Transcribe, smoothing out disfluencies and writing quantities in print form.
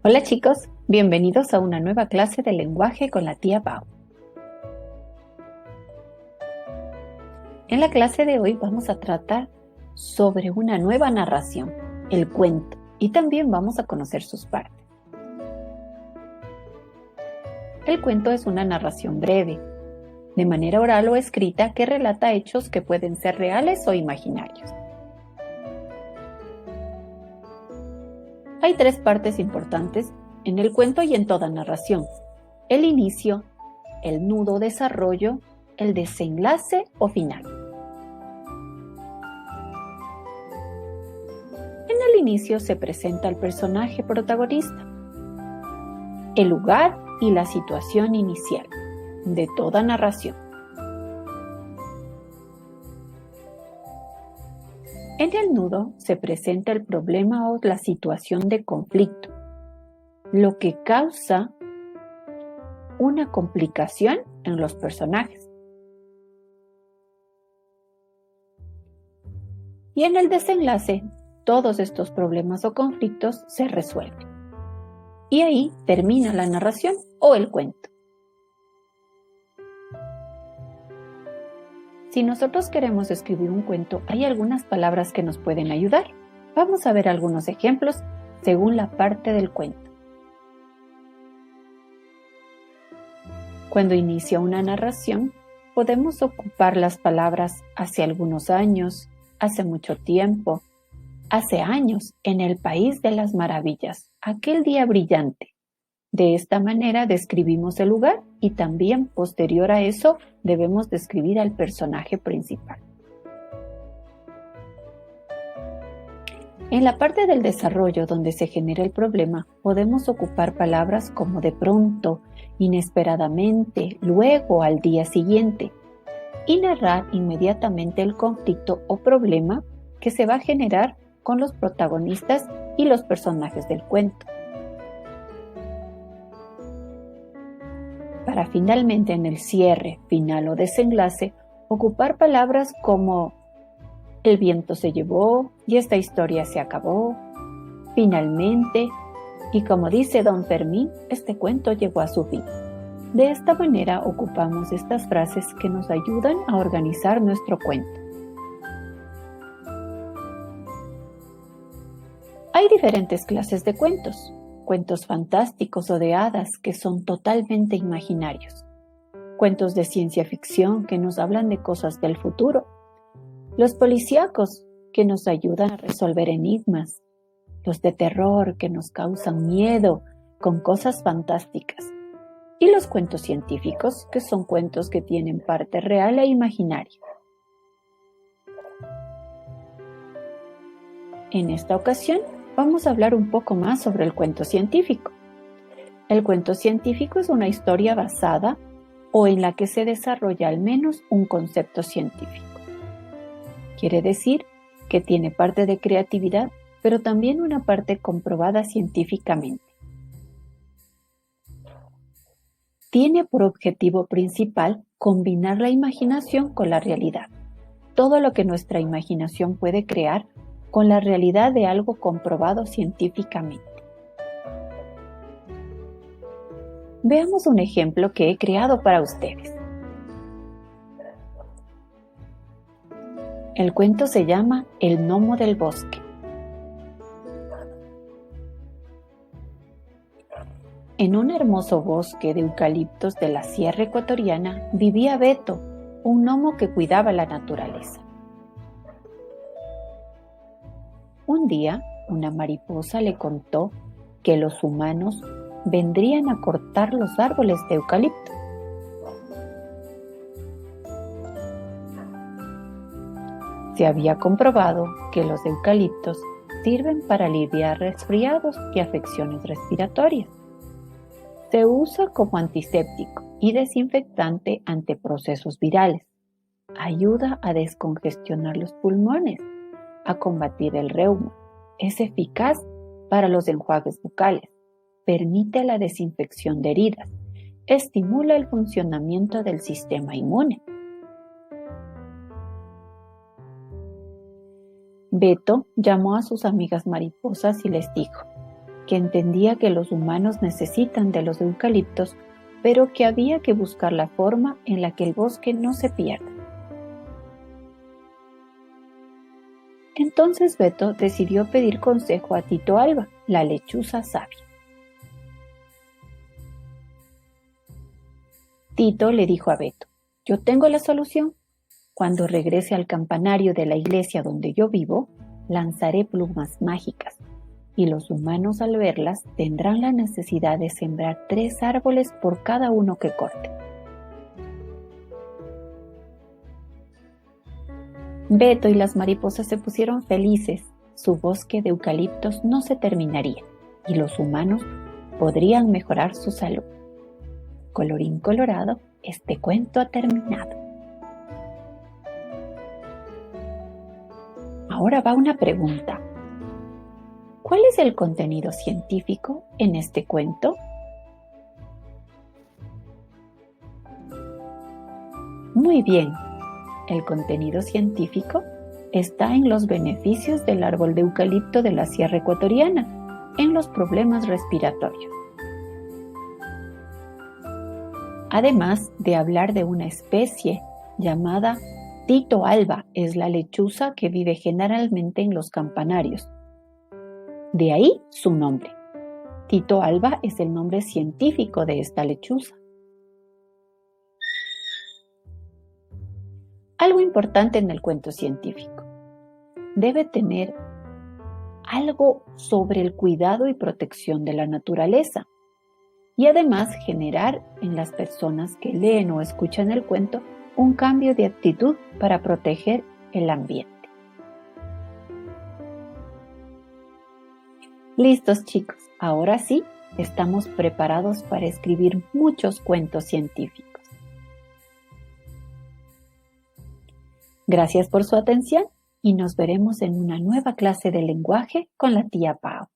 Hola chicos, bienvenidos a una nueva clase de lenguaje con la tía Pau. En la clase de hoy vamos a tratar sobre una nueva narración, el cuento, y también vamos a conocer sus partes. El cuento es una narración breve, de manera oral o escrita, que relata hechos que pueden ser reales o imaginarios. Hay tres partes importantes en el cuento y en toda narración: el inicio, el nudo o desarrollo, el desenlace o final. En el inicio se presenta el personaje protagonista, el lugar y la situación inicial de toda narración. En el nudo se presenta el problema o la situación de conflicto, lo que causa una complicación en los personajes. Y en el desenlace, todos estos problemas o conflictos se resuelven. Y ahí termina la narración o el cuento. Si nosotros queremos escribir un cuento, hay algunas palabras que nos pueden ayudar. Vamos a ver algunos ejemplos según la parte del cuento. Cuando inicia una narración, podemos ocupar las palabras hace algunos años, hace mucho tiempo, hace años, en el país de las maravillas, aquel día brillante. De esta manera describimos el lugar y también, posterior a eso, debemos describir al personaje principal. En la parte del desarrollo donde se genera el problema, podemos ocupar palabras como de pronto, inesperadamente, luego, al día siguiente, y narrar inmediatamente el conflicto o problema que se va a generar con los protagonistas y los personajes del cuento. Para finalmente, en el cierre, final o desenlace, ocupar palabras como el viento se llevó y esta historia se acabó, finalmente, y como dice Don Fermín, este cuento llegó a su fin. De esta manera ocupamos estas frases que nos ayudan a organizar nuestro cuento. Hay diferentes clases de cuentos. Cuentos fantásticos o de hadas que son totalmente imaginarios. Cuentos de ciencia ficción que nos hablan de cosas del futuro. Los policíacos que nos ayudan a resolver enigmas. Los de terror que nos causan miedo con cosas fantásticas. Y los cuentos científicos, que son cuentos que tienen parte real e imaginaria. En esta ocasión, vamos a hablar un poco más sobre el cuento científico. El cuento científico es una historia basada o en la que se desarrolla al menos un concepto científico. Quiere decir que tiene parte de creatividad, pero también una parte comprobada científicamente. Tiene por objetivo principal combinar la imaginación con la realidad. Todo lo que nuestra imaginación puede crear con la realidad de algo comprobado científicamente. Veamos un ejemplo que he creado para ustedes. El cuento se llama El gnomo del bosque. En un hermoso bosque de eucaliptos de la sierra ecuatoriana vivía Beto, un gnomo que cuidaba la naturaleza. Un día, una mariposa le contó que los humanos vendrían a cortar los árboles de eucalipto. Se había comprobado que los eucaliptos sirven para aliviar resfriados y afecciones respiratorias. Se usa como antiséptico y desinfectante ante procesos virales. Ayuda a descongestionar los pulmones, a combatir el reuma. Es eficaz para los enjuagues bucales. Permite la desinfección de heridas. Estimula el funcionamiento del sistema inmune. Beto llamó a sus amigas mariposas y les dijo: que entendía que los humanos necesitan de los eucaliptos, pero que había que buscar la forma en la que el bosque no se pierda. Entonces Beto decidió pedir consejo a Tito Alba, la lechuza sabia. Tito le dijo a Beto: «Yo tengo la solución. Cuando regrese al campanario de la iglesia donde yo vivo, lanzaré plumas mágicas, y los humanos al verlas tendrán la necesidad de sembrar 3 árboles por cada uno que corte». Beto y las mariposas se pusieron felices. Su bosque de eucaliptos no se terminaría y los humanos podrían mejorar su salud. Colorín colorado, este cuento ha terminado. Ahora va una pregunta. ¿Cuál es el contenido científico en este cuento? Muy bien. El contenido científico está en los beneficios del árbol de eucalipto de la Sierra Ecuatoriana en los problemas respiratorios. Además de hablar de una especie llamada Tito Alba, es la lechuza que vive generalmente en los campanarios. De ahí su nombre. Tito Alba es el nombre científico de esta lechuza. Algo importante en el cuento científico. Debe tener algo sobre el cuidado y protección de la naturaleza y además generar en las personas que leen o escuchan el cuento un cambio de actitud para proteger el ambiente. Listos, chicos, ahora sí estamos preparados para escribir muchos cuentos científicos. Gracias por su atención y nos veremos en una nueva clase de lenguaje con la tía Pau.